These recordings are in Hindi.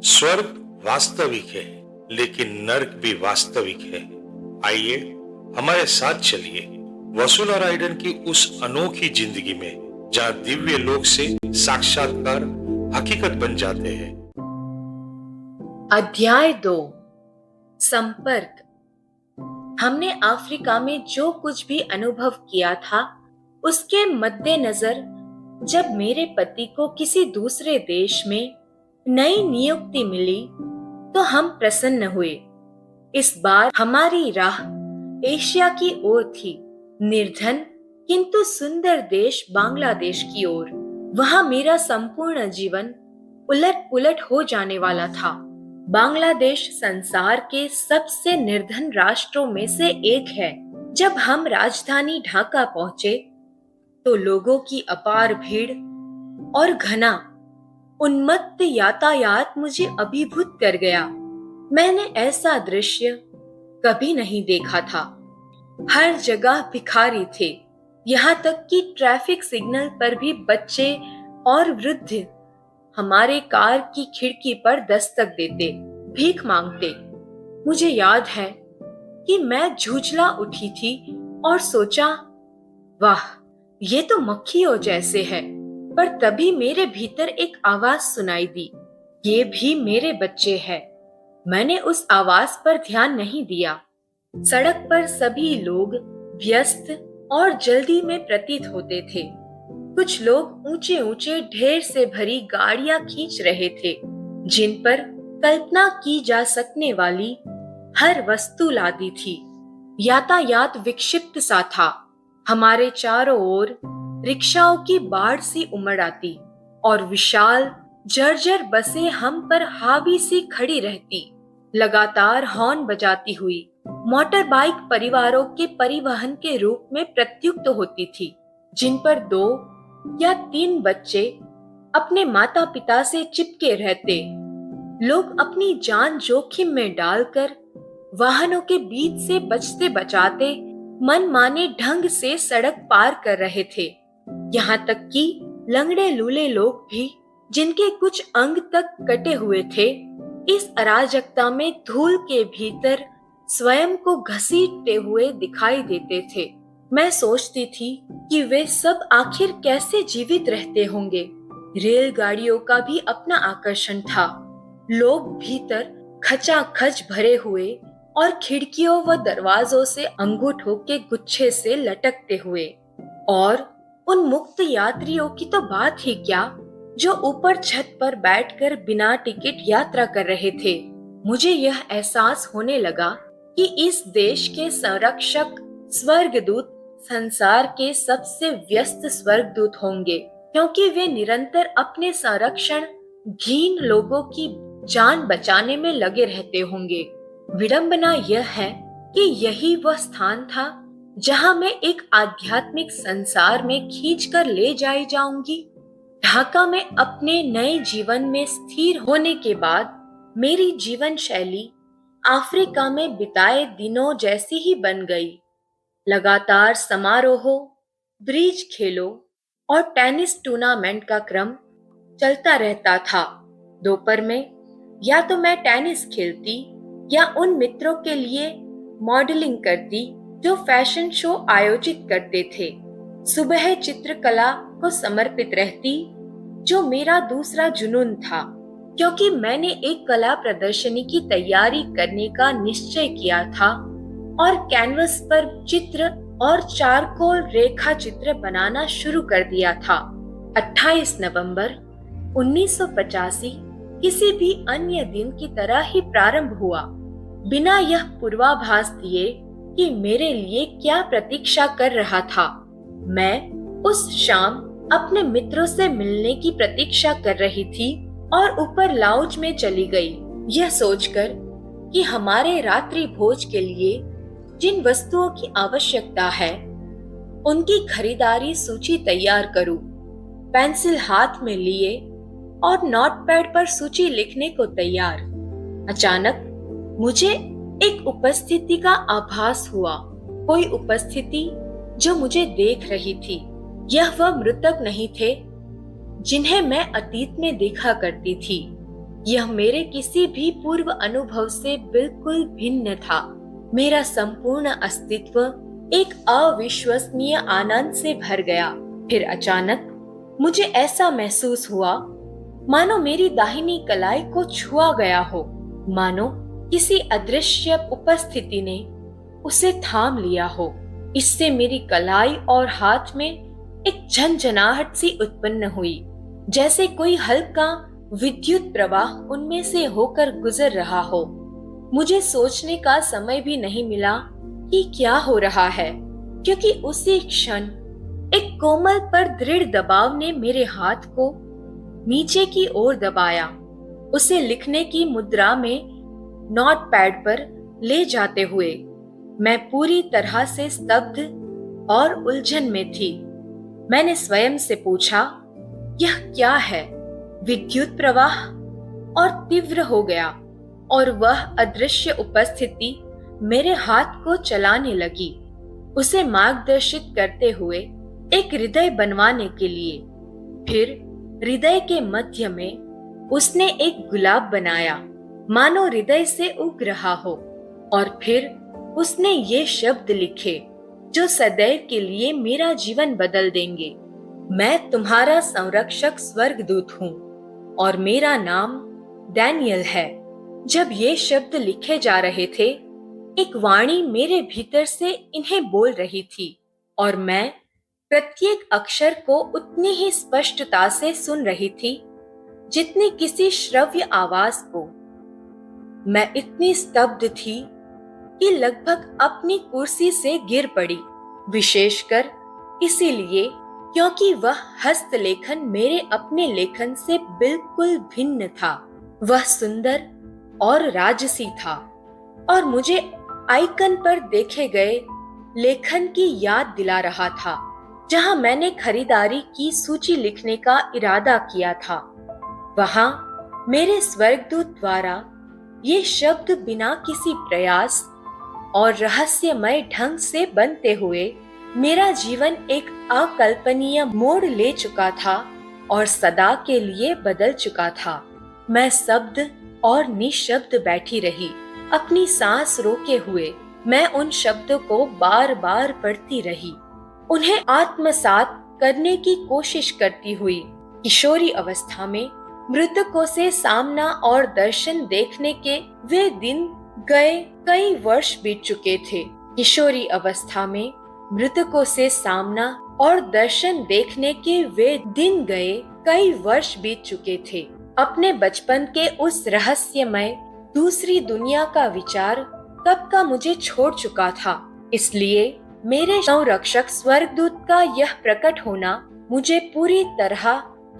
स्वर्ग वास्तविक है, लेकिन नर्क भी वास्तविक है। आइए हमारे साथ चलिए वसुला राइडन की उस अनोखी जिंदगी में जहां दिव्य लोक से साक्षात्कार हकीकत बन जाते हैं। अध्याय 2। संपर्क। हमने अफ्रीका में जो कुछ भी अनुभव किया था, उसके मद्देनजर जब मेरे पति को किसी दूसरे देश में नई नियुक्ति मिली तो हम प्रसन्न हुए। इस बार हमारी राह एशिया की ओर थी, निर्धन किंतु सुंदर देश बांग्लादेश की ओर। वहां मेरा संपूर्ण जीवन उलट पुलट हो जाने वाला था। बांग्लादेश संसार के सबसे निर्धन राष्ट्रों में से एक है। जब हम राजधानी ढाका पहुंचे तो लोगों की अपार भीड़ और घना उन्मत्त यातायात मुझे अभिभूत कर गया। मैंने ऐसा दृश्य कभी नहीं देखा था। हर जगह भिखारी थे, यहाँ तक कि ट्रैफिक सिग्नल पर भी बच्चे और वृद्ध हमारे कार की खिड़की पर दस्तक देते, भीख मांगते। मुझे याद है कि मैं झुंझला उठी थी और सोचा, वाह, ये तो मक्खियों जैसे है। पर तभी मेरे भीतर एक आवाज सुनाई दी, ये भी मेरे बच्चे हैं। मैंने उस आवाज पर ध्यान नहीं दिया। सड़क पर सभी लोग व्यस्त और जल्दी में प्रतीत होते थे। कुछ लोग ऊंचे ऊंचे ढेर से भरी गाड़ियां खींच रहे थे, जिन पर कल्पना की जा सकने वाली हर वस्तु लादी थी। यातायात विक्षिप्त सा था। हमारे चारों ओर रिक्शाओं की बाढ़ सी उमड़ आती और विशाल जर्जर बसें हम पर हावी सी खड़ी रहती, लगातार हॉर्न बजाती हुई मोटर बाइक परिवारों के परिवहन के रूप में प्रत्युक्त होती थी, जिन पर 2 या 3 बच्चे अपने माता पिता से चिपके रहते। लोग अपनी जान जोखिम में डालकर वाहनों के बीच से बचते बचाते मनमाने ढंग से सड़क पार कर रहे थे। यहाँ तक कि लंगड़े लूले लोग भी, जिनके कुछ अंग तक कटे हुए थे, इस अराजकता में धूल के भीतर स्वयं को घसीटते हुए दिखाई देते थे। मैं सोचती थी कि वे सब आखिर कैसे जीवित रहते होंगे। रेलगाड़ियों का भी अपना आकर्षण था। लोग भीतर खचाखच भरे हुए और खिड़कियों व दरवाजों से अंगूठों के गुच्छे से लटकते हुए। और उन मुक्त यात्रियों की तो बात ही क्या, जो ऊपर छत पर बैठकर बिना टिकट यात्रा कर रहे थे। मुझे यह एहसास होने लगा कि इस देश के संरक्षक स्वर्गदूत संसार के सबसे व्यस्त स्वर्गदूत होंगे, क्योंकि वे निरंतर अपने संरक्षणहीन लोगों की जान बचाने में लगे रहते होंगे। विडंबना यह है कि यही वह स्थान था जहां मैं एक आध्यात्मिक संसार में खींचकर ले जाई जाऊंगी। ढाका में अपने नए जीवन में स्थिर होने के बाद मेरी जीवन शैली अफ्रीका में बिताए दिनों जैसी ही बन गई। लगातार समारोहों, ब्रिज खेलों और टेनिस टूर्नामेंट का क्रम चलता रहता था। दोपहर में या तो मैं टेनिस खेलती या उन मित्रों के लिए मॉडलिंग करती जो फैशन शो आयोजित करते थे। सुबह चित्रकला को समर्पित रहती, जो मेरा दूसरा जुनून था, क्योंकि मैंने एक कला प्रदर्शनी की तैयारी करने का निश्चय किया था और कैनवस पर चित्र और चारकोल रेखा चित्र बनाना शुरू कर दिया था। 28 नवंबर 1985 किसी भी अन्य दिन की तरह ही प्रारंभ हुआ, बिना यह पूर्वाभास दिए कि मेरे लिए क्या प्रतीक्षा कर रहा था। मैं उस शाम अपने मित्रों से मिलने की प्रतीक्षा कर रही थी और ऊपर लाउंज में चली गई, यह सोचकर कि हमारे रात्रि भोज के लिए जिन वस्तुओं की आवश्यकता है उनकी खरीदारी सूची तैयार करूं। पेंसिल हाथ में लिए और नोटपैड पर सूची लिखने को तैयार। अचानक मुझे एक उपस्थिति का आभास हुआ, कोई उपस्थिति जो मुझे देख रही थी। यह वह मृतक नहीं थे जिन्हें मैं अतीत में देखा करती थी। यह मेरे किसी भी पूर्व अनुभव से बिल्कुल भिन्न था। मेरा संपूर्ण अस्तित्व एक अविश्वसनीय आनंद से भर गया। फिर अचानक मुझे ऐसा महसूस हुआ मानो मेरी दाहिनी कलाई को छुआ गया हो, मानो किसी अदृश्य उपस्थिति ने उसे थाम लिया हो। इससे मेरी कलाई और हाथ में एक झंझनाहट सी उत्पन्न हुई, जैसे कोई हल्का विद्युत प्रवाह उनमें से होकर गुजर रहा हो। मुझे सोचने का समय भी नहीं मिला कि क्या हो रहा है, क्योंकि उसी क्षण एक कोमल पर दृढ़ दबाव ने मेरे हाथ को नीचे की ओर दबाया, उसे लिखने की मुद्रा में नोटपैड पर ले जाते हुए। मैं पूरी तरह से स्तब्ध और उलझन में थी। मैंने स्वयं से पूछा, यह क्या है? विद्युत प्रवाह? और तीव्र हो गया और वह अदृश्य उपस्थिति मेरे हाथ को चलाने लगी, उसे मार्गदर्शित करते हुए एक हृदय बनवाने के लिए। फिर हृदय के मध्य में उसने एक गुलाब बनाया, मानो हृदय से उग रहा हो। और फिर उसने ये शब्द लिखे जो सदैव के लिए मेरा जीवन बदल देंगे। मैं तुम्हारा संरक्षक स्वर्गदूत हूँ और मेरा नाम डैनियल है। जब ये शब्द लिखे जा रहे थे, एक वाणी मेरे भीतर से इन्हें बोल रही थी और मैं प्रत्येक अक्षर को उतनी ही स्पष्टता से सुन रही थी जितनी किसी श्रव्य आवाज को। मैं इतनी स्तब्ध थी कि लगभग अपनी कुर्सी से गिर पड़ी, विशेषकर इसीलिए क्योंकि वह हस्तलेखन मेरे अपने लेखन से बिल्कुल भिन्न था। वह सुंदर और राजसी था और मुझे आइकन पर देखे गए लेखन की याद दिला रहा था, जहां मैंने खरीदारी की सूची लिखने का इरादा किया था। वहां मेरे स्वर्गदूत द्वारा ये शब्द बिना किसी प्रयास और रहस्यमय ढंग से बनते हुए मेरा जीवन एक अकल्पनीय मोड़ ले चुका था और सदा के लिए बदल चुका था। मैं शब्द और निशब्द बैठी रही, अपनी सांस रोके हुए। मैं उन शब्दों को बार बार पढ़ती रही, उन्हें आत्मसात करने की कोशिश करती हुई। किशोरी अवस्था में मृतकों से सामना और दर्शन देखने के वे दिन गए, कई वर्ष बीत चुके थे। किशोरी अवस्था में मृतकों से सामना और दर्शन देखने के वे दिन गए, कई वर्ष बीत चुके थे। अपने बचपन के उस रहस्यमय दूसरी दुनिया का विचार कब का मुझे छोड़ चुका था। इसलिए मेरे संरक्षक स्वर्गदूत का यह प्रकट होना मुझे पूरी तरह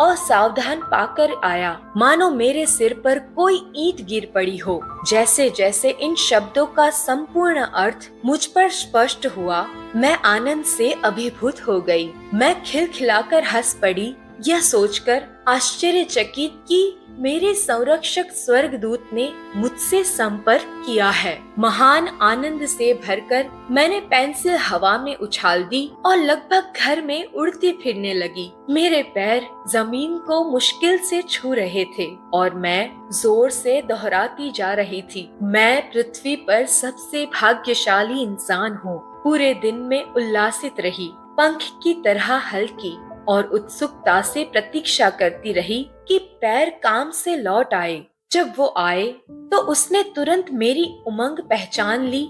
असावधान पाकर आया, मानो मेरे सिर पर कोई ईंट गिर पड़ी हो। जैसे जैसे इन शब्दों का संपूर्ण अर्थ मुझ पर स्पष्ट हुआ, मैं आनंद से अभिभूत हो गई। मैं खिलखिलाकर हंस पड़ी, यह सोचकर आश्चर्यचकित कि मेरे संरक्षक स्वर्गदूत ने मुझसे संपर्क किया है। महान आनंद से भरकर मैंने पेंसिल हवा में उछाल दी और लगभग घर में उड़ती फिरने लगी। मेरे पैर जमीन को मुश्किल से छू रहे थे और मैं जोर से दोहराती जा रही थी, मैं पृथ्वी पर सबसे भाग्यशाली इंसान हूँ। पूरे दिन में उल्लासित रही, पंख की तरह हल्की और उत्सुकता से प्रतीक्षा करती रही कि पैर काम से लौट आए। जब वो आए तो उसने तुरंत मेरी उमंग पहचान ली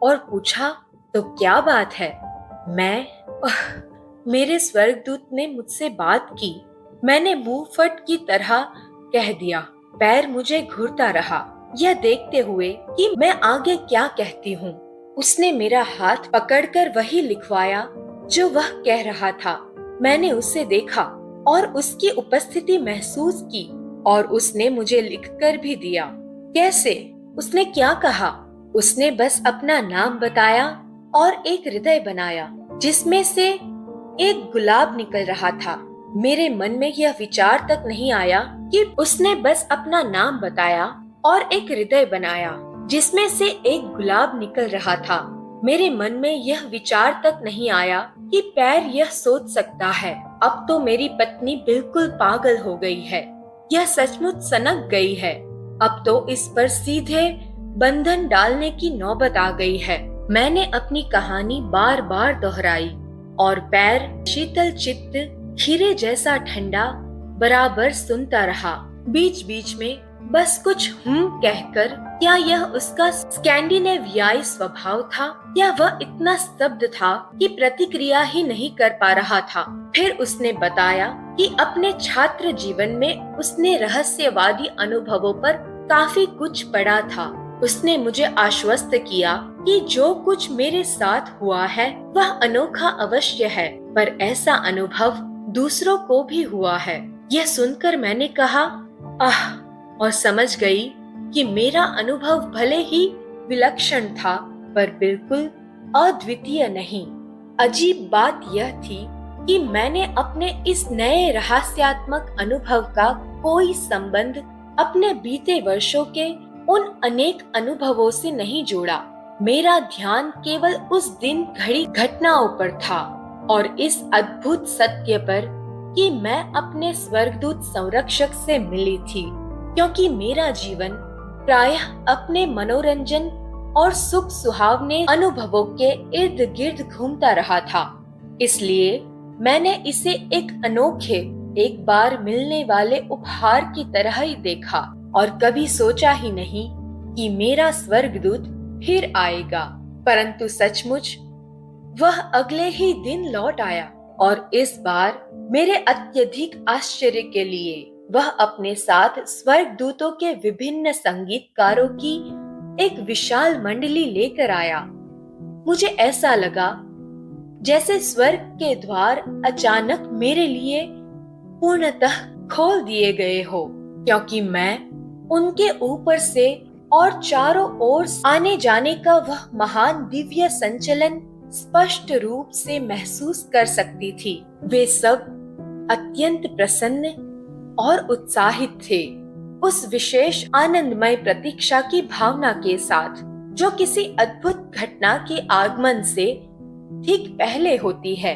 और पूछा, तो क्या बात है? मेरे स्वर्गदूत ने मुझसे बात की। मैंने मुंह फट की तरह कह दिया। पैर मुझे घूरता रहा, यह देखते हुए कि मैं आगे क्या कहती हूँ। उसने मेरा हाथ पकड़कर वही लिखवाया जो वह कह रहा था। मैंने उसे देखा और उसकी उपस्थिति महसूस की और उसने मुझे लिखकर भी दिया। कैसे? उसने क्या कहा? उसने बस अपना नाम बताया और एक हृदय बनाया जिसमें से एक गुलाब निकल रहा था। मेरे मन में यह विचार तक नहीं आया कि उसने बस अपना नाम बताया और एक हृदय बनाया जिसमें से एक गुलाब निकल रहा था। मेरे मन में यह विचार तक नहीं आया कि पैर यह सोच सकता है, अब तो मेरी पत्नी बिल्कुल पागल हो गई है। यह सचमुच सनक गई है। अब तो इस पर सीधे बंधन डालने की नौबत आ गई है। मैंने अपनी कहानी बार बार दोहराई और पैर शीतल चित्त हीरे जैसा ठंडा बराबर सुनता रहा। बीच बीच में बस कुछ कहकर, क्या यह उसका स्कैंडिनेवियाई स्वभाव था या वह इतना स्तब्ध था कि प्रतिक्रिया ही नहीं कर पा रहा था। फिर उसने बताया कि अपने छात्र जीवन में उसने रहस्यवादी अनुभवों पर काफी कुछ पढ़ा था। उसने मुझे आश्वस्त किया कि जो कुछ मेरे साथ हुआ है वह अनोखा अवश्य है, पर ऐसा अनुभव दूसरों को भी हुआ है। यह सुनकर मैंने कहा आह, और समझ गई कि मेरा अनुभव भले ही विलक्षण था पर बिल्कुल अद्वितीय नहीं। अजीब बात यह थी कि मैंने अपने इस नए रहस्यात्मक अनुभव का कोई संबंध अपने बीते वर्षों के उन अनेक अनुभवों से नहीं जोड़ा। मेरा ध्यान केवल उस दिन घड़ी घटनाओं पर था और इस अद्भुत सत्य पर कि मैं अपने स्वर्गदूत संरक्षक से मिली थी, क्योंकि मेरा जीवन प्रायः अपने मनोरंजन और सुख सुहावने अनुभवों के इर्द गिर्द घूमता रहा था। इसलिए मैंने इसे एक अनोखे, एक बार मिलने वाले उपहार की तरह ही देखा और कभी सोचा ही नहीं कि मेरा स्वर्गदूत फिर आएगा। परंतु सचमुच वह अगले ही दिन लौट आया और इस बार मेरे अत्यधिक आश्चर्य के लिए वह अपने साथ स्वर्गदूतों के विभिन्न संगीतकारों की एक विशाल मंडली लेकर आया। मुझे ऐसा लगा जैसे स्वर्ग के द्वार अचानक मेरे लिए पूर्णतः खोल दिए गए हो, क्योंकि मैं उनके ऊपर से और चारों ओर आने जाने का वह महान दिव्य संचलन स्पष्ट रूप से महसूस कर सकती थी। वे सब अत्यंत प्रसन्न और उत्साहित थे, उस विशेष आनंदमय प्रतीक्षा की भावना के साथ जो किसी अद्भुत घटना के आगमन से ठीक पहले होती है।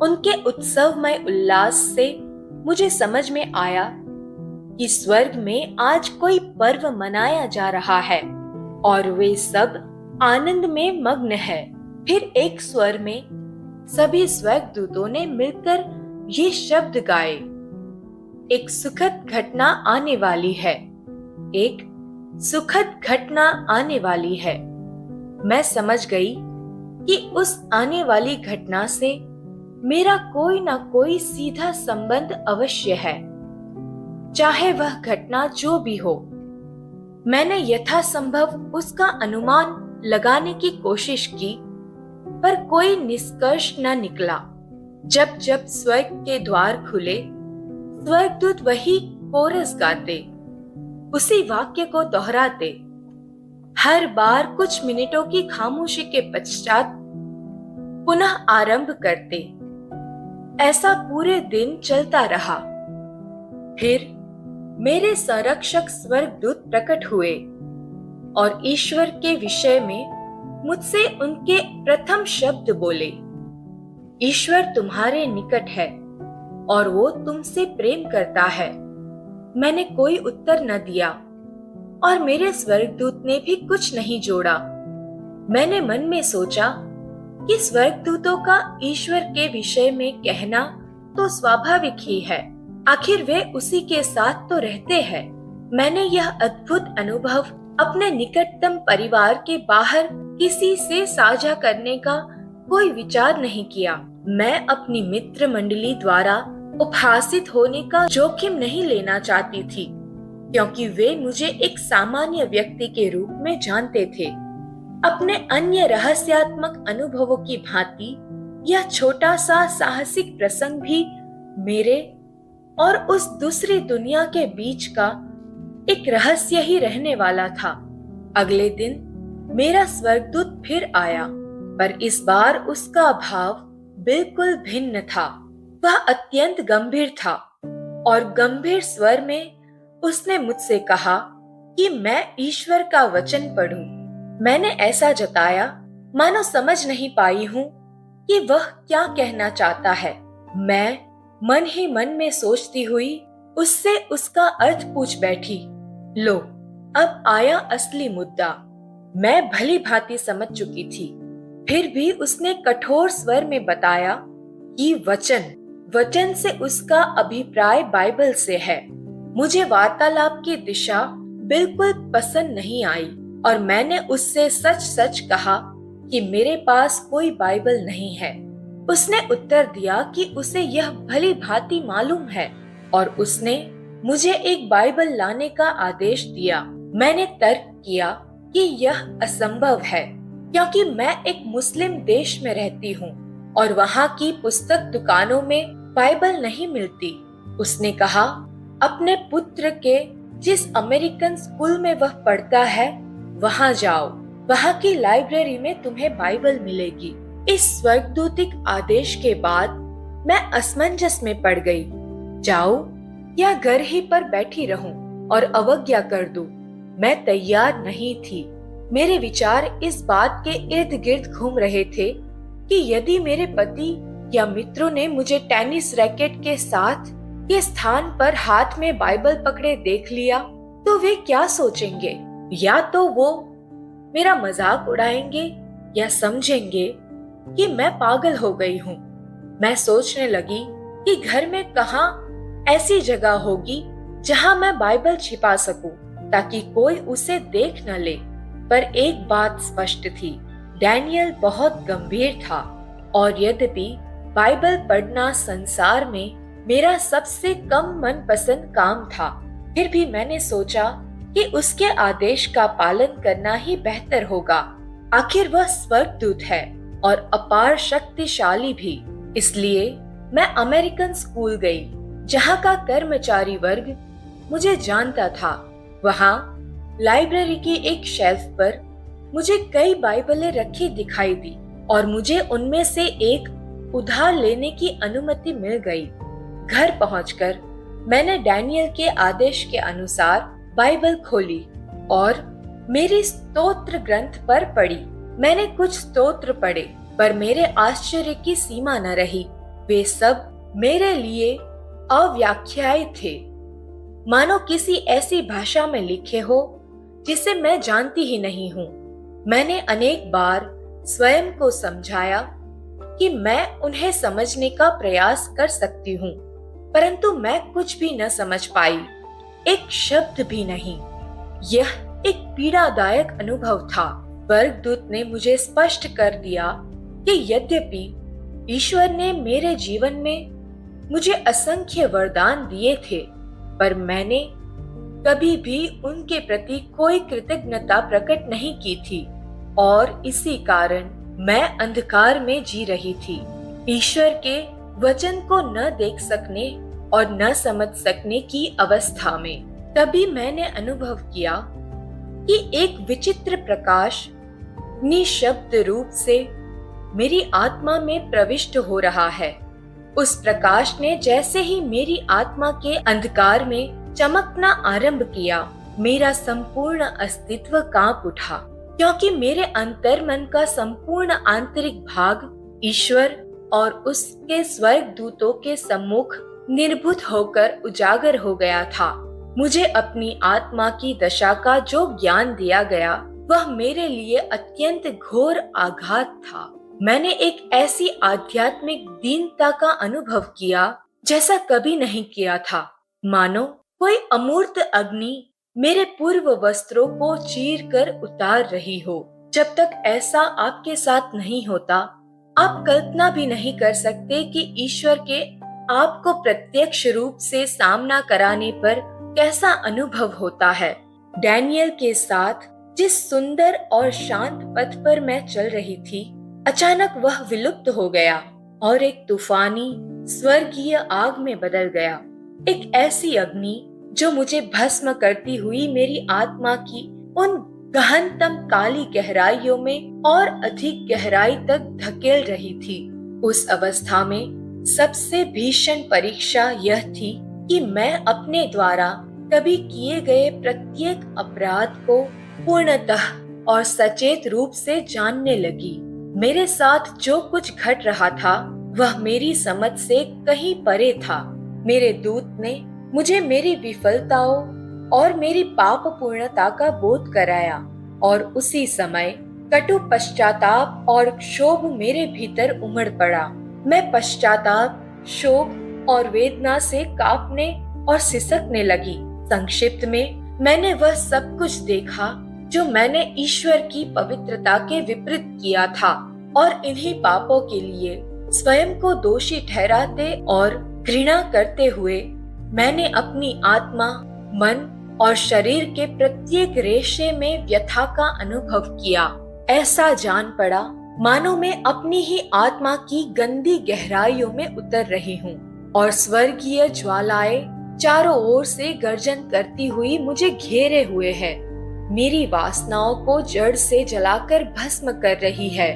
उनके उत्सवमय उल्लास से मुझे समझ में आया कि स्वर्ग में आज कोई पर्व मनाया जा रहा है और वे सब आनंद में मग्न है। फिर एक स्वर में सभी स्वर्गदूतों ने मिलकर ये शब्द गाए, एक सुखद घटना आने वाली है, एक सुखद घटना आने वाली है। मैं समझ गई कि उस आने वाली घटना से मेरा कोई ना कोई सीधा संबंध अवश्य है, चाहे वह घटना जो भी हो। मैंने यथासंभव उसका अनुमान लगाने की कोशिश की, पर कोई निष्कर्ष न निकला। जब जब स्वर्ग के द्वार खुले, स्वर्गदूत वही कोरस गाते, उसी वाक्य को दोहराते, हर बार कुछ मिनटों की खामोशी के पश्चात पुनः आरंभ करते। ऐसा पूरे दिन चलता रहा। फिर मेरे संरक्षक स्वर्गदूत प्रकट हुए और ईश्वर के विषय में मुझसे उनके प्रथम शब्द बोले, ईश्वर तुम्हारे निकट है और वो तुमसे प्रेम करता है। मैंने कोई उत्तर न दिया और मेरे स्वर्गदूत ने भी कुछ नहीं जोड़ा। मैंने मन में सोचा कि स्वर्गदूतों का ईश्वर के विषय में कहना तो स्वाभाविक ही है, आखिर वे उसी के साथ तो रहते हैं। मैंने यह अद्भुत अनुभव अपने निकटतम परिवार के बाहर किसी से साझा करने का कोई विचार नहीं किया। मैं अपनी मित्र मंडली द्वारा उपहासित होने का जोखिम नहीं लेना चाहती थी, क्योंकि वे मुझे एक सामान्य व्यक्ति के रूप में जानते थे। अपने अन्य रहस्यात्मक अनुभवों की भांति यह छोटा सा साहसिक प्रसंग भी मेरे और उस दूसरी दुनिया के बीच का एक रहस्य ही रहने वाला था। अगले दिन मेरा स्वर्गदूत फिर आया, पर इस बार उसका भाव बिल्कुल भिन्न था। वह अत्यंत गंभीर था और गंभीर स्वर में उसने मुझसे कहा कि मैं ईश्वर का वचन पढ़ूं। मैंने ऐसा जताया मानो समझ नहीं पाई हूं कि वह क्या कहना चाहता है। मैं मन ही मन में सोचती हुई उससे उसका अर्थ पूछ बैठी। लो, अब आया असली मुद्दा। मैं भली भांति समझ चुकी थी, फिर भी उसने कठोर स्वर में बताया कि वचन से उसका अभिप्राय बाइबल से है। मुझे वार्तालाप की दिशा बिल्कुल पसंद नहीं आई और मैंने उससे सच सच कहा कि मेरे पास कोई बाइबल नहीं है। उसने उत्तर दिया कि उसे यह भली भांति मालूम है और उसने मुझे एक बाइबल लाने का आदेश दिया। मैंने तर्क किया कि यह असंभव है, क्योंकि मैं एक मुस्लिम देश में रहती हूँ और वहाँ की पुस्तक दुकानों में बाइबल नहीं मिलती। उसने कहा, अपने पुत्र के जिस अमेरिकन स्कूल में वह पढ़ता है वहाँ जाओ, वहाँ की लाइब्रेरी में तुम्हें बाइबल मिलेगी। इस स्वर्गदूतिक आदेश के बाद मैं असमंजस में पड़ गई। जाऊं या घर ही पर बैठी रहूं और अवज्ञा कर दूं? मैं तैयार नहीं थी। मेरे विचार इस बात के इर्द गिर्द घूम रहे थे कि यदि मेरे पति या मित्रों ने मुझे टेनिस रैकेट के साथ के स्थान पर हाथ में बाइबल पकड़े देख लिया तो वे क्या सोचेंगे? या तो वो मेरा मजाक उड़ाएंगे या समझेंगे कि मैं पागल हो गई हूँ। मैं सोचने लगी कि घर में कहाँ ऐसी जगह होगी जहाँ मैं बाइबल छिपा सकूं ताकि कोई उसे देख न ले। पर एक बात स्पष्ट थी, डैनियल बहुत गंभीर था और यद्यपि बाइबल पढ़ना संसार में मेरा सबसे कम मनपसंद काम था, फिर भी मैंने सोचा कि उसके आदेश का पालन करना ही बेहतर होगा। आखिर वह स्वर्गदूत है और अपार शक्तिशाली भी। इसलिए मैं अमेरिकन स्कूल गई, जहाँ का कर्मचारी वर्ग मुझे जानता था। वहाँ लाइब्रेरी की एक शेल्फ पर मुझे कई बाइबलें रखी दिखाई दी और मुझे उनमें से एक उधार लेने की अनुमति मिल गई। घर पहुंचकर मैंने डैनियल के आदेश के अनुसार बाइबल खोली और मेरी स्तोत्र ग्रंथ पर पढ़ी। मैंने कुछ स्तोत्र पढ़े, पर मेरे आश्चर्य की सीमा न रही। वे सब मेरे लिए अव्याख्याय थे, मानो किसी ऐसी भाषा में लिखे हो जिसे मैं जानती ही नहीं हूँ। मैंने अनेक बार स्वयं को समझाया कि मैं उन्हें समझने का प्रयास कर सकती हूँ, परंतु मैं कुछ भी न समझ पाई, एक शब्द भी नहीं। यह एक पीड़ादायक अनुभव था। स्वर्गदूत ने मुझे स्पष्ट कर दिया कि यद्यपि ईश्वर ने मेरे जीवन में मुझे असंख्य वरदान दिए थे, पर मैंने कभी भी उनके प्रति कोई कृतज्ञता प्रकट नहीं की थी और इसी कारण मैं अंधकार में जी रही थी। ईश्वर के वचन को न देख सकने और न समझ सकने की अवस्था में तभी मैंने अनुभव किया कि एक विचित्र प्रकाश निशब्द रूप से मेरी आत्मा में प्रविष्ट हो रहा है। उस प्रकाश ने जैसे ही मेरी आत्मा के अंधकार में चमकना आरंभ किया, मेरा संपूर्ण अस्तित्व कांप उठा, क्योंकि मेरे अंतर्मन का संपूर्ण आंतरिक भाग ईश्वर और उसके स्वर्गदूतों के सम्मुख निर्भूत होकर उजागर हो गया था। मुझे अपनी आत्मा की दशा का जो ज्ञान दिया गया वह मेरे लिए अत्यंत घोर आघात था। मैंने एक ऐसी आध्यात्मिक दीनता का अनुभव किया जैसा कभी नहीं किया था, मानो कोई अमूर्त अग्नि मेरे पूर्व वस्त्रों को चीर कर उतार रही हो। जब तक ऐसा आपके साथ नहीं होता, आप कल्पना भी नहीं कर सकते कि ईश्वर के आपको प्रत्यक्ष रूप से सामना कराने पर कैसा अनुभव होता है। डैनियल के साथ जिस सुंदर और शांत पथ पर मैं चल रही थी, अचानक वह विलुप्त हो गया और एक तूफानी स्वर्गीय आग में बदल गया। एक ऐसी अग्नि जो मुझे भस्म करती हुई मेरी आत्मा की उन गहनतम काली गहराइयों में और अधिक गहराई तक धकेल रही थी। उस अवस्था में सबसे भीषण परीक्षा यह थी कि मैं अपने द्वारा कभी किए गए प्रत्येक अपराध को पूर्णतः और सचेत रूप से जानने लगी। मेरे साथ जो कुछ घट रहा था वह मेरी समझ से कहीं परे था। मेरे दूत ने मुझे मेरी विफलताओं और मेरी पाप पूर्णता का बोध कराया और उसी समय कटु पश्चाताप और क्षोभ मेरे भीतर उमड़ पड़ा। मैं पश्चाताप, शोक और वेदना से कांपने और सिसकने लगी। संक्षिप्त में मैंने वह सब कुछ देखा जो मैंने ईश्वर की पवित्रता के विपरीत किया था, और इन्हीं पापों के लिए स्वयं को दोषी ठहराते और घृणा करते हुए मैंने अपनी आत्मा, मन और शरीर के प्रत्येक रेशे में व्यथा का अनुभव किया। ऐसा जान पड़ा मानो मैं अपनी ही आत्मा की गंदी गहराइयों में उतर रही हूँ और स्वर्गीय ज्वालाएं चारों ओर से गर्जन करती हुई मुझे घेरे हुए है। मेरी वासनाओं को जड़ से जलाकर भस्म कर रही है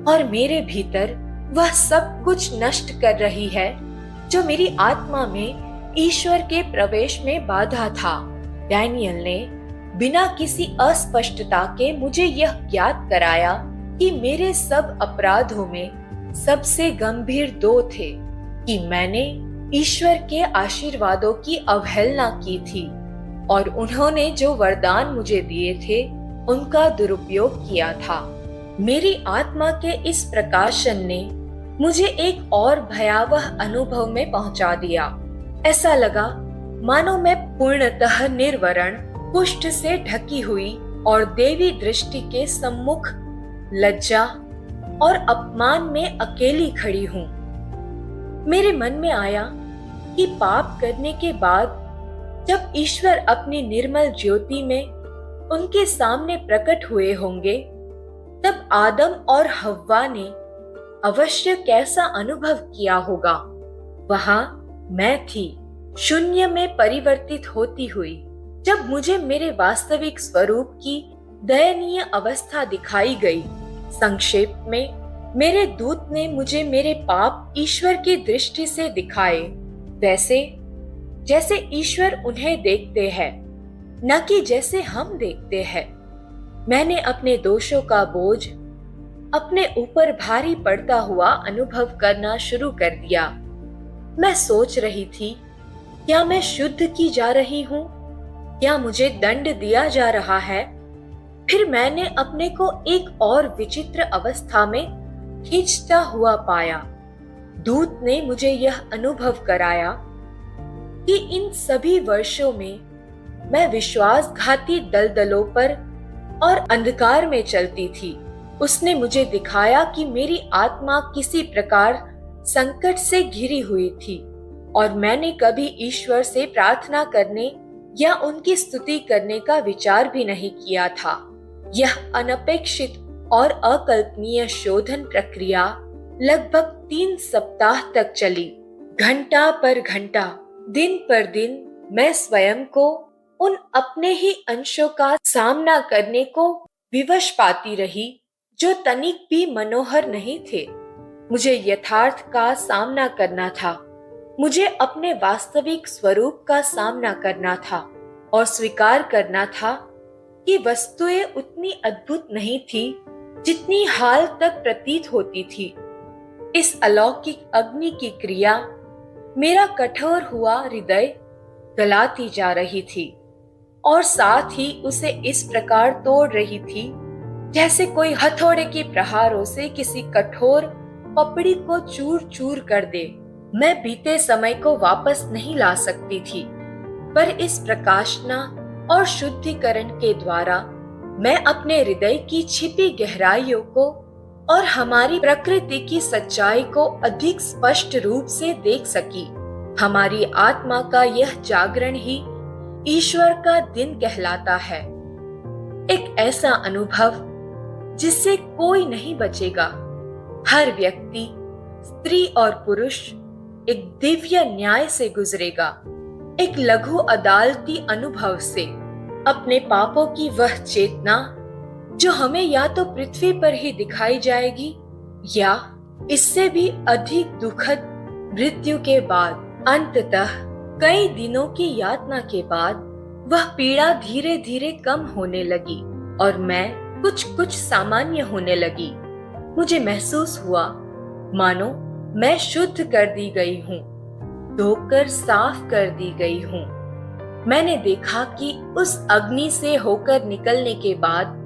और मेरे भीतर वह सब कुछ नष्ट कर रही है जो मेरी आत्मा में ईश्वर के प्रवेश में बाधा था। डैनियल ने बिना किसी अस्पष्टता के मुझे यह ज्ञात कराया कि मेरे सब अपराधों में सबसे गंभीर दो थे कि मैंने ईश्वर के आशीर्वादों की अवहेलना की थी और उन्होंने जो वरदान मुझे दिए थे उनका दुरुपयोग किया था। मेरी आत्मा के इस प्रकाशन ने मुझे एक और भयावह अनुभव में पहुंचा दिया। ऐसा लगा मानो मैं पूर्णतः निर्वरण, कुष्ठ से ढकी हुई और देवी दृष्टि के सम्मुख लज्जा और अपमान में अकेली खड़ी हूँ। मेरे मन में आया कि पाप करने के बाद जब ईश्वर अपनी निर्मल ज्योति में उनके सामने प्रकट हुए होंगे, तब आदम और हव्वा ने अवश्य कैसा अनुभव किया होगा। वहां मैं थी, शून्य में परिवर्तित होती हुई। जब मुझे मेरे वास्तविक स्वरूप की दयनीय अवस्था दिखाई गई। संक्षेप में मेरे दूत ने मुझे मेरे पाप ईश्वर की दृष्टि से दिखाए, वैसे जैसे ईश्वर उन्हें देखते हैं, न कि जैसे हम देखते हैं। मैंने अपने दोषों का बोझ अपने ऊपर भारी पड़ता हुआ अनुभव करना शुरू कर दिया। मैं सोच रही थी, क्या मैं शुद्ध की जा रही हूँ? क्या मुझे दंड दिया जा रहा है? फिर मैंने अपने को एक और विचित्र अवस्था में खींचता हुआ पाया। दूत ने मुझे यह अनुभव कराया कि इन सभी वर्षों में मैं विश्वासघाती दलदलों पर और अंधकार में चलती थी। उसने मुझे दिखाया कि मेरी आत्मा किसी प्रकार संकट से घिरी हुई थी और मैंने कभी ईश्वर से प्रार्थना करने या उनकी स्तुति करने का विचार भी नहीं किया था। यह अनपेक्षित और अकल्पनीय शोधन प्रक्रिया लगभग 3 सप्ताह तक चली। घंटा पर घंटा, दिन पर दिन मैं स्वयं को उन अपने ही अंशों का सामना करने को विवश पाती रही जो तनिक भी मनोहर नहीं थे। मुझे यथार्थ का सामना करना था, मुझे अपने वास्तविक स्वरूप का सामना करना था और स्वीकार करना था कि वस्तुएं उतनी अद्भुत नहीं थी जितनी हाल तक प्रतीत होती थी। इस अलौकिक अग्नि की क्रिया मेरा कठोर हुआ हृदय गलाती जा रही थी और साथ ही उसे इस प्रकार तोड़ रही थी जैसे कोई हथौड़े के प्रहारों से किसी कठोर पपड़ी को चूर चूर कर दे। मैं बीते समय को वापस नहीं ला सकती थी, पर इस प्रकाशना और शुद्धिकरण के द्वारा मैं अपने हृदय की छिपी गहराइयों को और हमारी प्रकृति की सच्चाई को अधिक स्पष्ट रूप से देख सकी। हमारी आत्मा का यह जागरण ही ईश्वर का दिन कहलाता है। एक ऐसा अनुभव जिससे कोई नहीं बचेगा। हर व्यक्ति, स्त्री और पुरुष एक दिव्य न्याय से गुजरेगा, एक लघु अदालती अनुभव से। अपने पापों की वह चेतना जो हमें या तो पृथ्वी पर ही दिखाई जाएगी या इससे भी अधिक दुखद मृत्यु के बाद। अंततः कई दिनों की यातना के बाद वह पीड़ा धीरे धीरे कम होने लगी और मैं कुछ कुछ सामान्य होने लगी। मुझे महसूस हुआ मानो मैं शुद्ध कर दी गई हूँ। धोकर साफ कर दी गई हूँ। मैंने देखा कि उस अग्नि से होकर निकलने के बाद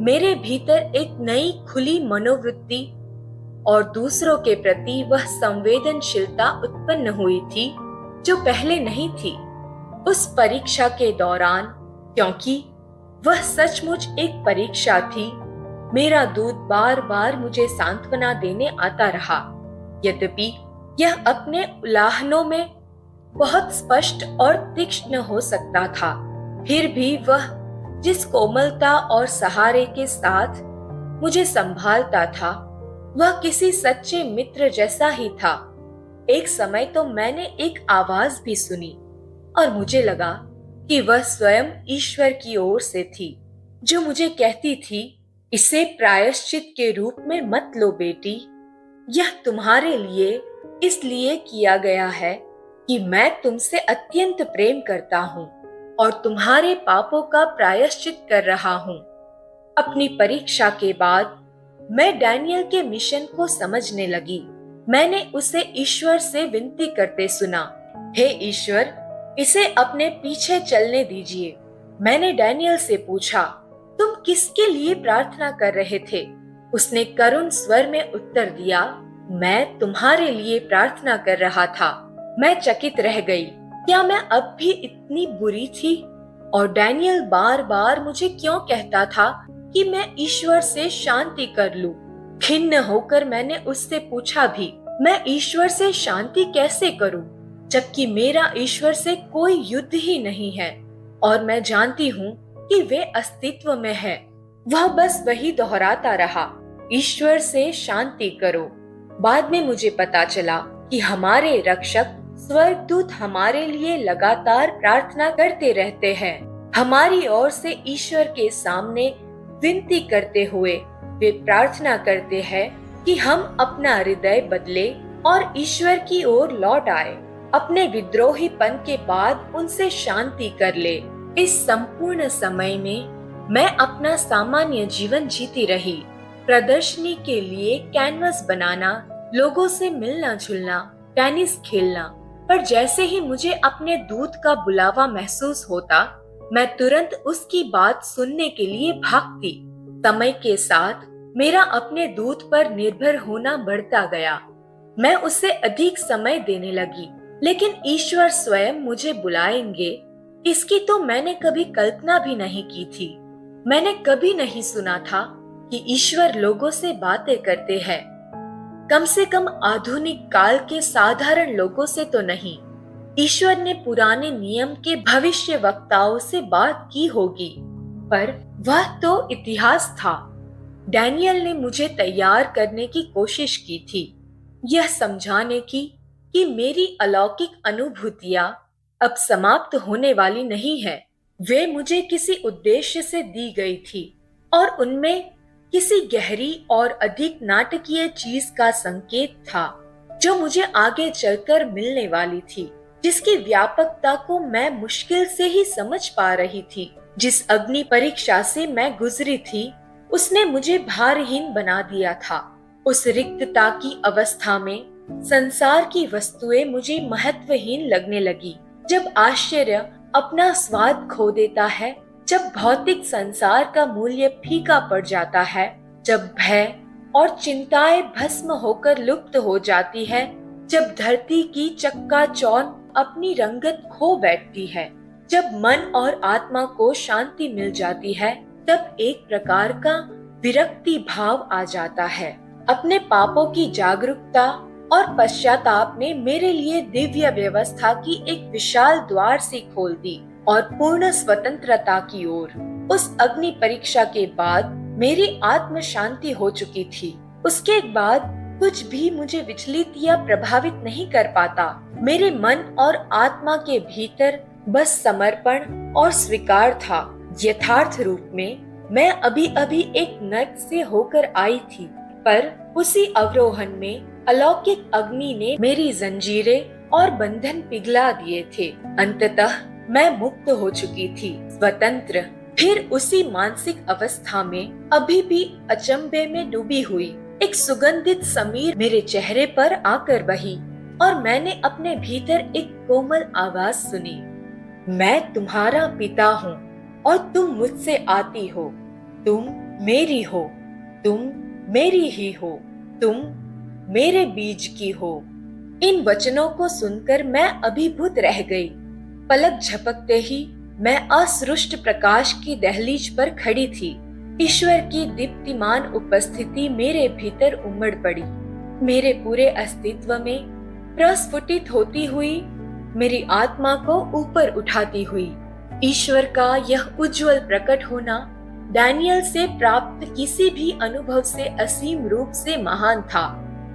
मेरे भीतर एक नई खुली मनोवृत्ति और दूसरों के प्रति वह संवेदनशीलता उत्पन्न हुई थी जो पहले नहीं थी। उस परीक्षा के दौरान, क्योंकि वह सचमुच एक परीक्षा थी, मेरा दूत बार बार मुझे सांत्वना देने आता रहा। यद्यपि यह अपने उलाहनों में बहुत स्पष्ट और तीक्ष्ण हो सकता था, फिर भी वह जिस कोमलता और सहारे के साथ मुझे संभालता था, वह किसी सच्चे मित्र जैसा ही था। एक समय तो मैंने एक आवाज भी सुनी और मुझे लगा कि वह स्वयं ईश्वर की ओर से थी, जो मुझे कहती थी, इसे प्रायश्चित के रूप में मत लो बेटी, यह तुम्हारे लिए इसलिए किया गया है कि मैं तुमसे अत्यंत प्रेम करता हूँ और तुम्हारे पापों का प्रायश्चित कर रहा हूँ। अपनी परीक्षा के बाद मैं डैनियल के मिशन को समझने लगी। मैंने उसे ईश्वर से विनती करते सुना, हे ईश्वर, इसे अपने पीछे चलने दीजिए। मैंने डैनियल से पूछा, तुम किसके लिए प्रार्थना कर रहे थे? उसने करुण स्वर में उत्तर दिया, मैं तुम्हारे लिए प्रार्थना कर रहा था। मैं चकित रह गई। क्या मैं अब भी इतनी बुरी थी? और डैनियल बार बार मुझे क्यों कहता था कि मैं ईश्वर से शांति कर लूं? खिन्न होकर मैंने उससे पूछा भी, मैं ईश्वर से शांति कैसे करूं, जबकि मेरा ईश्वर से कोई युद्ध ही नहीं है और मैं जानती हूँ कि वे अस्तित्व में है। वह बस वही दोहराता रहा, ईश्वर से शांति करो। बाद में मुझे पता चला कि हमारे रक्षक स्वर्गदूत हमारे लिए लगातार प्रार्थना करते रहते हैं। हमारी ओर से ईश्वर के सामने विनती करते हुए वे प्रार्थना करते हैं कि हम अपना हृदय बदले और ईश्वर की ओर लौट आए, अपने विद्रोहीपन के बाद उनसे शांति कर ले। इस संपूर्ण समय में मैं अपना सामान्य जीवन जीती रही, प्रदर्शनी के लिए कैनवस बनाना, लोगों से मिलना जुलना, टेनिस खेलना। पर जैसे ही मुझे अपने दूत का बुलावा महसूस होता, मैं तुरंत उसकी बात सुनने के लिए भागती। समय के साथ मेरा अपने दूत पर निर्भर होना बढ़ता गया। मैं उसे अधिक समय देने लगी, लेकिन ईश्वर स्वयं मुझे बुलाएंगे, इसकी तो मैंने कभी कल्पना भी नहीं की थी। मैंने कभी नहीं सुना था कि ईश्वर लोगों से बातें करते हैं, कम से कम आधुनिक काल के साधारण लोगों से तो नहीं। ईश्वर ने पुराने नियम के भविष्य वक्ताओं से बात की होगी, पर वह तो इतिहास था। डैनियल ने मुझे तैयार करने की कोशिश की थी, यह समझाने की कि मेरी अलौकिक अनुभूतियां अब समाप्त होने वाली नहीं है। वे मुझे किसी उद्देश्य से दी गई थी और उनमें किसी गहरी और अधिक नाटकीय चीज का संकेत था, जो मुझे आगे चलकर मिलने वाली थी, जिसकी व्यापकता को मैं मुश्किल से ही समझ पा रही थी। जिस अग्नि परीक्षा से मैं गुजरी थी, उसने मुझे भारहीन बना दिया था। उस रिक्तता की अवस्था में संसार की वस्तुएं मुझे महत्वहीन लगने लगी। जब आश्चर्य अपना स्वाद खो देता है, जब भौतिक संसार का मूल्य फीका पड़ जाता है, जब भय और चिंताएं भस्म होकर लुप्त हो जाती है, जब धरती की चक्काचौंध अपनी रंगत खो बैठती है, जब मन और आत्मा को शांति मिल जाती है, तब एक प्रकार का विरक्ति भाव आ जाता है। अपने पापों की जागरूकता और पश्चाताप ने मेरे लिए दिव्य व्यवस्था की एक विशाल द्वार सी खोल दी और पूर्ण स्वतंत्रता की ओर। उस अग्नि परीक्षा के बाद मेरी आत्म शांति हो चुकी थी। उसके बाद कुछ भी मुझे विचलित या प्रभावित नहीं कर पाता। मेरे मन और आत्मा के भीतर बस समर्पण और स्वीकार था। यथार्थ रूप में मैं अभी अभी एक नर्क से होकर आई थी, पर उसी अवरोहन में अलौकिक अग्नि ने मेरी जंजीरें और बंधन पिघला दिए थे। अंततः मैं मुक्त हो चुकी थी, स्वतंत्र। फिर उसी मानसिक अवस्था में अभी भी अचंभे में डूबी हुई एक सुगंधित समीर मेरे चेहरे पर आकर बही। और मैंने अपने भीतर एक कोमल आवाज सुनी, मैं तुम्हारा पिता हूँ और तुम मुझसे आती हो, तुम मेरी हो, तुम मेरी ही हो, तुम मेरे बीज की हो। इन वचनों को सुनकर मैं अभिभूत रह गई। पलक झपकते ही मैं असृष्ट प्रकाश की दहलीज पर खड़ी थी। ईश्वर की दीप्तिमान उपस्थिति मेरे भीतर उमड़ पड़ी। मेरे पूरे अस्तित्व में प्रस्फुटित होती हुई, मेरी आत्मा को ऊपर उठाती हुई ईश्वर का यह उज्जवल प्रकट होना डैनियल से प्राप्त किसी भी अनुभव से असीम रूप से महान था।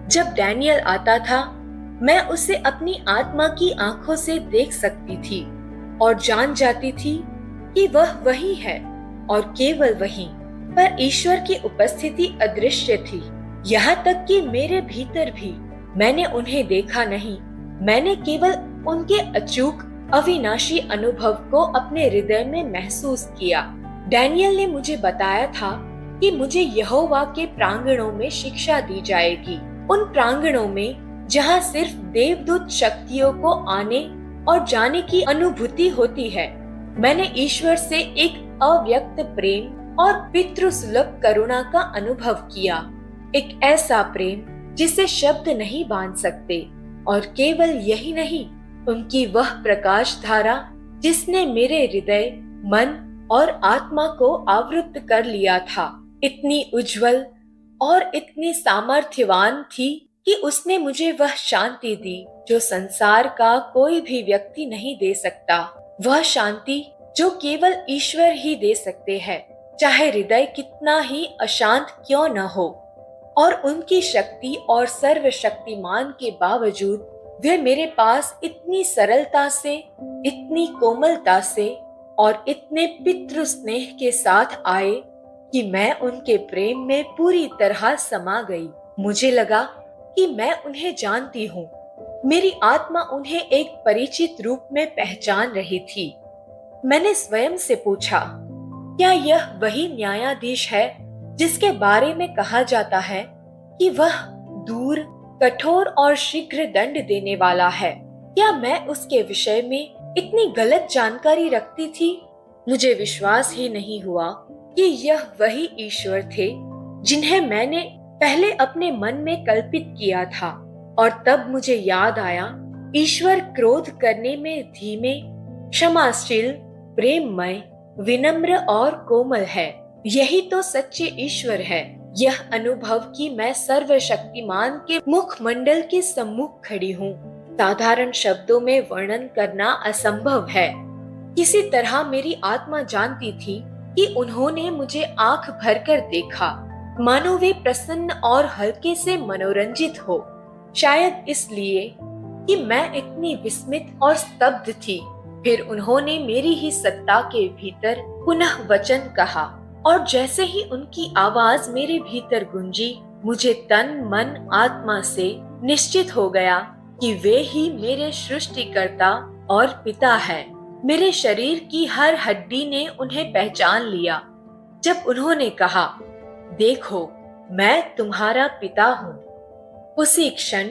जब डैनियल आता था, मैं उसे अपनी आत्मा की आंखों से देख सकती थी और जान जाती थी कि वह वही है और केवल वही। पर ईश्वर की उपस्थिति अदृश्य थी। यहाँ तक कि मेरे भीतर भी मैंने उन्हें देखा नहीं, मैंने केवल उनके अचूक अविनाशी अनुभव को अपने हृदय में महसूस किया। डैनियल ने मुझे बताया था कि मुझे यहोवा के प्रांगणों में शिक्षा दी जाएगी, उन प्रांगणों में जहाँ सिर्फ देवदूत शक्तियों को आने और जाने की अनुभूति होती है। मैंने ईश्वर से एक अव्यक्त प्रेम और पितृसुलभ करुणा का अनुभव किया, एक ऐसा प्रेम जिसे शब्द नहीं बांध सकते। और केवल यही नहीं, उनकी वह प्रकाश धारा जिसने मेरे हृदय, मन और आत्मा को आवृत कर लिया था, इतनी उज्जवल और इतनी सामर्थ्यवान थी कि उसने मुझे वह शांति दी जो संसार का कोई भी व्यक्ति नहीं दे सकता। वह शांति जो केवल ईश्वर ही दे सकते हैं, चाहे हृदय कितना ही अशांत क्यों न हो। और उनकी शक्ति और सर्वशक्तिमान के बावजूद वे मेरे पास इतनी सरलता से, इतनी कोमलता से और इतने पितृ स्नेह के साथ आए कि मैं उनके प्रेम में पूरी तरह समा गई। मुझे लगा कि मैं उन्हें जानती हूँ। मेरी आत्मा उन्हें एक परिचित रूप में पहचान रही थी। मैंने स्वयं से पूछा, क्या यह वही न्यायाधीश है जिसके बारे में कहा जाता है कि वह दूर, कठोर और शीघ्र दंड देने वाला है? क्या मैं उसके विषय में इतनी गलत जानकारी रखती थी? मुझे विश्वास ही नहीं हुआ कि यह वही ईश्वर थे जिन्हें मैंने पहले अपने मन में कल्पित किया था। और तब मुझे याद आया, ईश्वर क्रोध करने में धीमे, क्षमाशील, प्रेममय, विनम्र और कोमल है। यही तो सच्चे ईश्वर है। यह अनुभव कि मैं सर्वशक्तिमान के मुखमंडल के सम्मुख खड़ी हूँ, साधारण शब्दों में वर्णन करना असंभव है। किसी तरह मेरी आत्मा जानती थी कि उन्होंने मुझे आंख भरकर देखा, मानो वे प्रसन्न और हल्के से मनोरंजित हो। शायद इसलिए कि मैं इतनी विस्मित और स्तब्ध थी। फिर उन्होंने मेरी ही सत्ता के भीतर पुनः वचन कहा, और जैसे ही उनकी आवाज मेरे भीतर गूंजी, मुझे तन, मन, आत्मा से निश्चित हो गया कि वे ही मेरे सृष्टिकर्ता और पिता है। मेरे शरीर की हर हड्डी ने उन्हें पहचान लिया जब उन्होंने कहा, देखो, मैं तुम्हारा पिता हूँ। उसी क्षण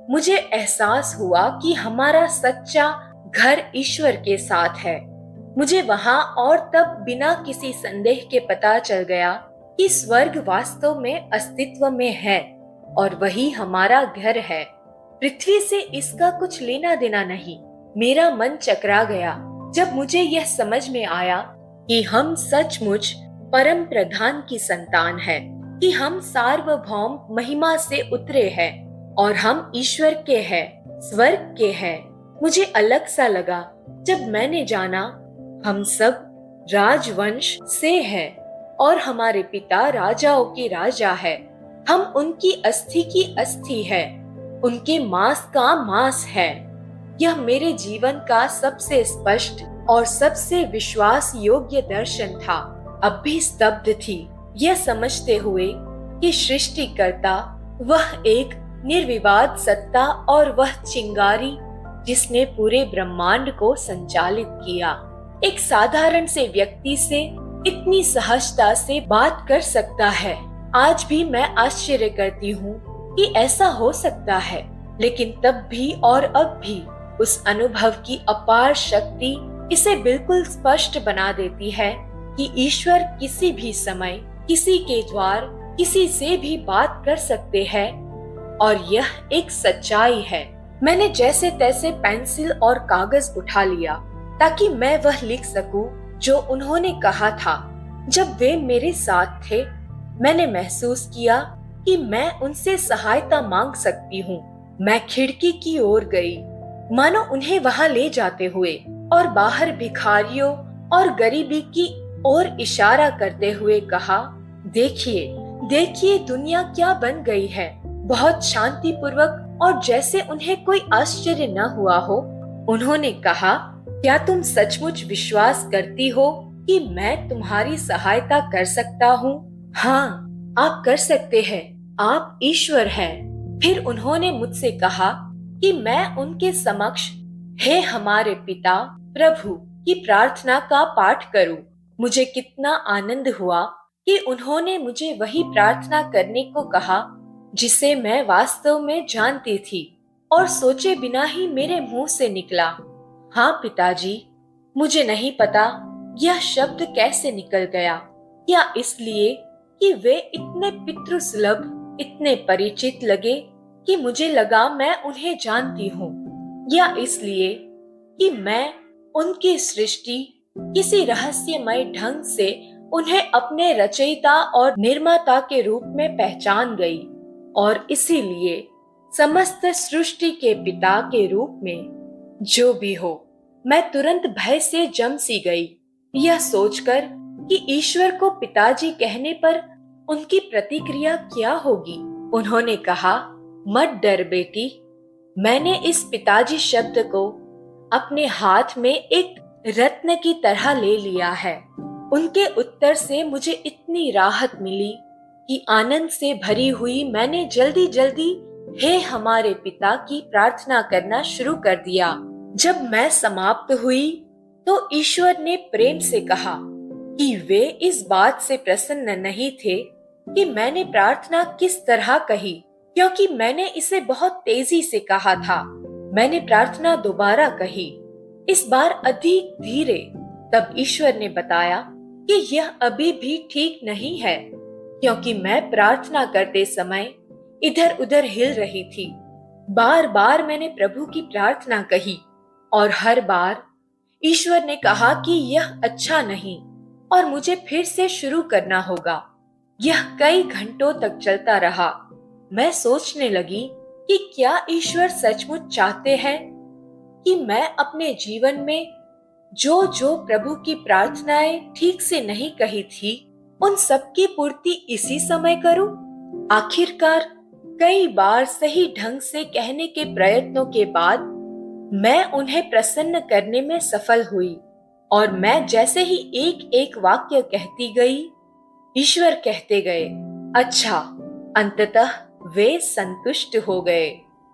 मुझे एहसास हुआ कि हमारा सच्चा घर ईश्वर के साथ है। मुझे वहां और तब बिना किसी संदेह के पता चल गया कि स्वर्ग वास्तव में अस्तित्व में है और वही हमारा घर है। पृथ्वी से इसका कुछ लेना देना नहीं। मेरा मन चकरा गया जब मुझे यह समझ में आया कि हम सचमुच परम प्रधान की संतान है, कि हम सार्वभौम महिमा से उतरे हैं और हम ईश्वर के हैं, स्वर्ग के हैं। मुझे अलग सा लगा जब मैंने जाना हम सब राजवंश से हैं और हमारे पिता राजाओं के राजा है। हम उनकी अस्थि की अस्थि है, उनके मांस का मांस है। यह मेरे जीवन का सबसे स्पष्ट और सबसे विश्वास योग्य दर्शन था। अब भी स्तब्ध थी, यह समझते हुए कि सृष्टिकर्ता वह एक निर्विवाद सत्ता और वह चिंगारी जिसने पूरे ब्रह्मांड को संचालित किया, एक साधारण से व्यक्ति से इतनी सहजता से बात कर सकता है। आज भी मैं आश्चर्य करती हूँ कि ऐसा हो सकता है। लेकिन तब भी और अब भी उस अनुभव की अपार शक्ति इसे बिल्कुल स्पष्ट बना देती है कि ईश्वर किसी भी समय किसी के द्वार किसी से भी बात कर सकते हैं, और यह एक सच्चाई है। मैंने जैसे तैसे पेंसिल और कागज उठा लिया ताकि मैं वह लिख सकूं जो उन्होंने कहा था। जब वे मेरे साथ थे, मैंने महसूस किया कि मैं उनसे सहायता मांग सकती हूँ। मैं खिड़की की ओर गई, मानो उन्हें वहां ले जाते हुए, और बाहर भिखारियों और गरीबी की ओर इशारा करते हुए कहा, देखिए देखिए दुनिया क्या बन गई है। बहुत शांतिपूर्वक और जैसे उन्हें कोई आश्चर्य न हुआ हो, उन्होंने कहा, क्या तुम सचमुच विश्वास करती हो कि मैं तुम्हारी सहायता कर सकता हूँ? हाँ, आप कर सकते हैं, आप ईश्वर हैं। फिर उन्होंने मुझसे कहा कि मैं उनके समक्ष हे हमारे पिता प्रभु की प्रार्थना का पाठ करूं। मुझे कितना आनंद हुआ कि उन्होंने मुझे वही प्रार्थना करने को कहा जिसे मैं वास्तव में जानती थी, और सोचे बिना ही मेरे मुंह से निकला, हाँ पिताजी। मुझे नहीं पता यह शब्द कैसे निकल गया, या इसलिए कि वे इतने पितृसुलभ, इतने परिचित लगे कि मुझे लगा मैं उन्हें जानती हूँ, या इसलिए कि मैं उनकी सृष्टि किसी रहस्यमय ढंग से उन्हें अपने रचयिता और निर्माता के रूप में पहचान गई, और इसीलिए समस्त सृष्टि के पिता के रूप में जो भी हो, मैं तुरंत भय से जम सी गई, यह सोचकर कि ईश्वर को पिताजी कहने पर उनकी प्रतिक्रिया क्या होगी। उन्होंने कहा, मत डर बेटी। मैंने इस पिताजी शब्द को अपने हाथ में एक रत्न की तरह ले लिया है। उनके उत्तर से मुझे इतनी राहत मिली कि आनंद से भरी हुई मैंने जल्दी जल्दी हे हमारे पिता की प्रार्थना करना शुरू कर दिया। जब मैं समाप्त हुई तो ईश्वर ने प्रेम से कहा कि वे इस बात से प्रसन्न नहीं थे कि मैंने प्रार्थना किस तरह कही, क्योंकि मैंने इसे बहुत तेजी से कहा था। मैंने प्रार्थना दोबारा कही, इस बार अधिक धीरे। तब ईश्वर ने बताया कि यह अभी भी ठीक नहीं है, क्योंकि मैं प्रार्थना करते समय इधर उधर हिल रही थी। बार बार मैंने प्रभु की प्रार्थना कही, और हर बार ईश्वर ने कहा कि यह अच्छा नहीं और मुझे फिर से शुरू करना होगा। यह कई घंटों तक चलता रहा। मैं सोचने लगी कि क्या ईश्वर सचमुच चाहते हैं कि मैं अपने जीवन में जो जो प्रभु की प्रार्थनाएं ठीक से नहीं कही थी, उन सब की पूर्ति इसी समय करूं? आखिरकार कई बार सही ढंग से कहने के प्रयत्नों के बाद मैं उन्हें प्रसन्न करने में सफल हुई, और मैं जैसे ही एक एक वाक्य कहती गई, ईश्वर कहते गए, अच्छा। अंततः वे संतुष्ट हो गए।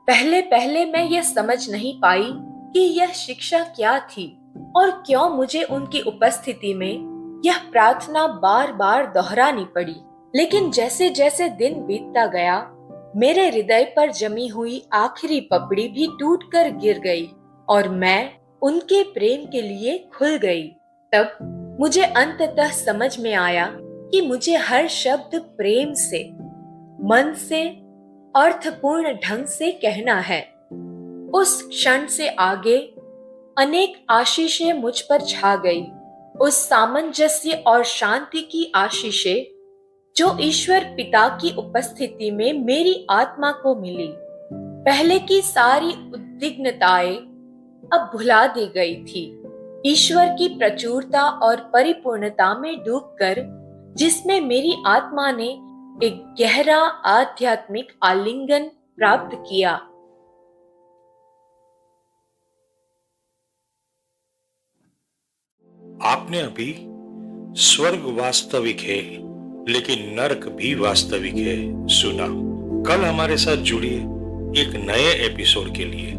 पहले पहले मैं यह समझ नहीं पाई कि यह शिक्षा क्या थी और क्यों मुझे उनकी उपस्थिति में यह प्रार्थना बार बार दोहरानी पड़ी। लेकिन जैसे जैसे दिन बीतता गया, मेरे हृदय पर जमी हुई आखिरी पपड़ी भी टूटकर गिर गई, और मैं उनके प्रेम के लिए खुल गई। तब मुझे अंततः समझ में आया कि मुझे हर शब्द प्रेम से, मन से, अर्थपूर्ण ढंग से कहना है। उस क्षण से आगे अनेक आशीषें मुझ पर छा गई, उस सामंजस्य और शांति की आशीषें जो ईश्वर पिता की उपस्थिति में मेरी आत्मा को मिली। पहले की सारी उद्विग्नताएं अब भुला दी गई थी, ईश्वर की प्रचुरता और परिपूर्णता में डूबकर, जिसमें मेरी आत्मा ने एक गहरा आध्यात्मिक आलिंगन प्राप्त किया। आपने अभी स्वर्ग वास्तविक है लेकिन नरक भी वास्तविक है सुना। कल हमारे साथ जुड़िए एक नए एपिसोड के लिए।